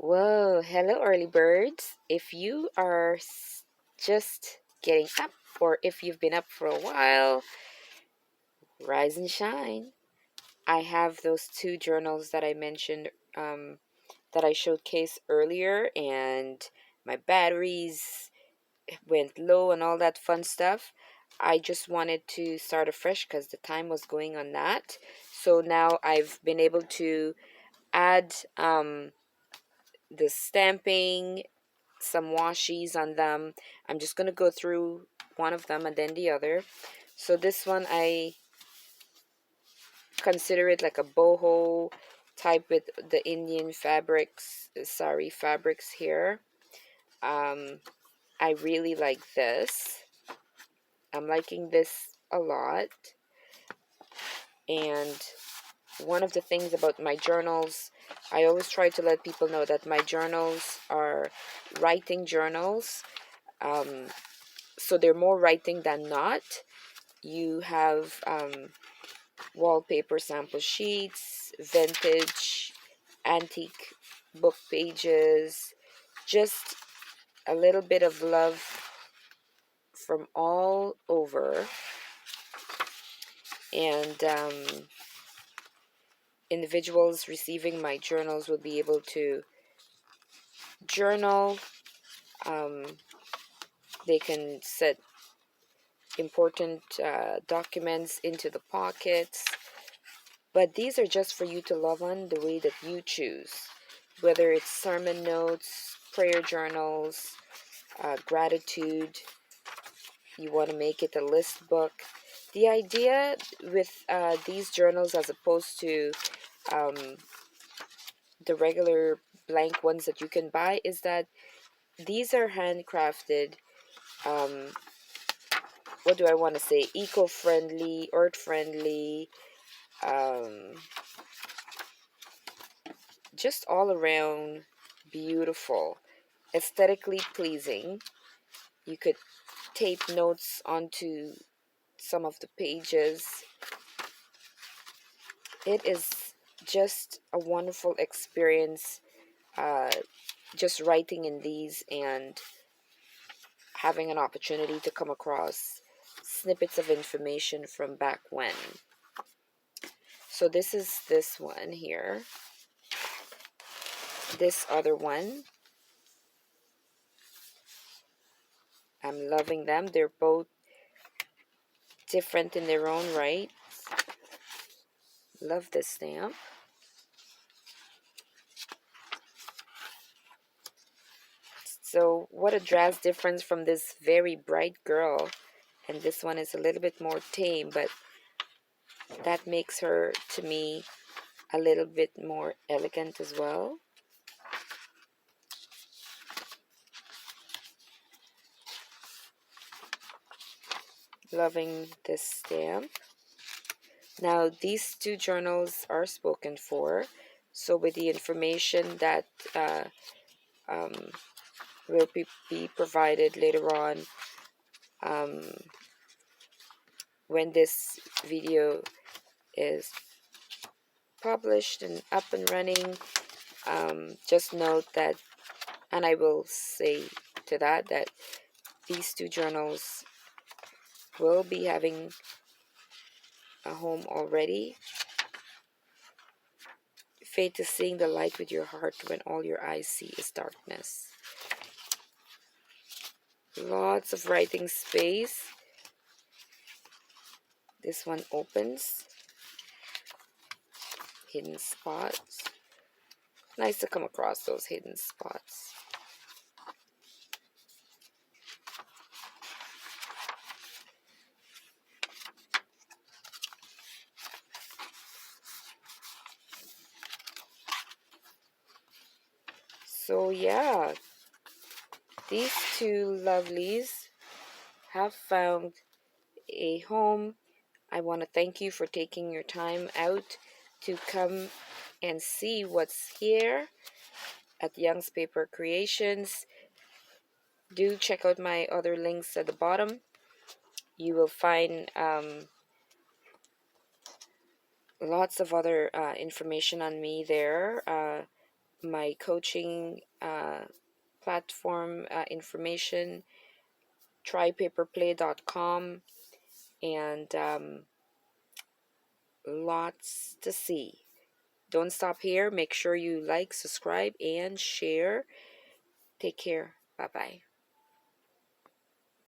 Whoa, hello, early birds. If you are just getting up, or if you've been up for a while, rise and shine. I have those two journals that I mentioned, that I showcased earlier, and my batteries went low and all that fun stuff. I just wanted to start afresh because the time was going on that. So now I've been able to add the stamping, some washies on them. I'm just going to go through one of them and then the other. So this one, I consider it like a boho type with the Indian fabrics here. Um, I really like this. I'm liking this a lot. And one of the things about my journals, I always try to let people know that my journals are writing journals. Um, so they're more writing than not. You have wallpaper sample sheets, vintage, antique book pages, just a little bit of love from all over. And individuals receiving my journals will be able to journal. Um, they can set important documents into the pockets. But these are just for you to love on the way that you choose. Whether it's sermon notes, prayer journals, gratitude, you want to make it a list book. The idea with these journals, as opposed to um, the regular blank ones that you can buy, is that these are handcrafted. Um, what do I want to say? Eco-friendly, earth-friendly, um, just all around beautiful, aesthetically pleasing. You could tape notes onto some of the pages. It is just a wonderful experience, uh, just writing in these and having an opportunity to come across snippets of information from back when. So this is this one here. This other one, I'm loving them. They're both different in their own right. Love this stamp. So what a drastic difference from this very bright girl. And this one is a little bit more tame, but that makes her, to me, a little bit more elegant as well. Loving this stamp. Now, these two journals are spoken for. So with the information that uh, um, will be provided later on, um, when this video is published and up and running, just note that, and I will say to that, that these two journals will be having a home already. Fate is seeing the light with your heart when all your eyes see is darkness. Lots of writing space. This one opens. Hidden spots. Nice to come across those hidden spots. So yeah, these two lovelies have found a home. I want to thank you for taking your time out to come and see what's here at Youngspapercreations. Do check out my other links at the bottom. You will find lots of other information on me there. my coaching platform information, trypaperplay.com, and lots to see. Don't stop here. Make sure you like, subscribe, and share. Take care. Bye bye.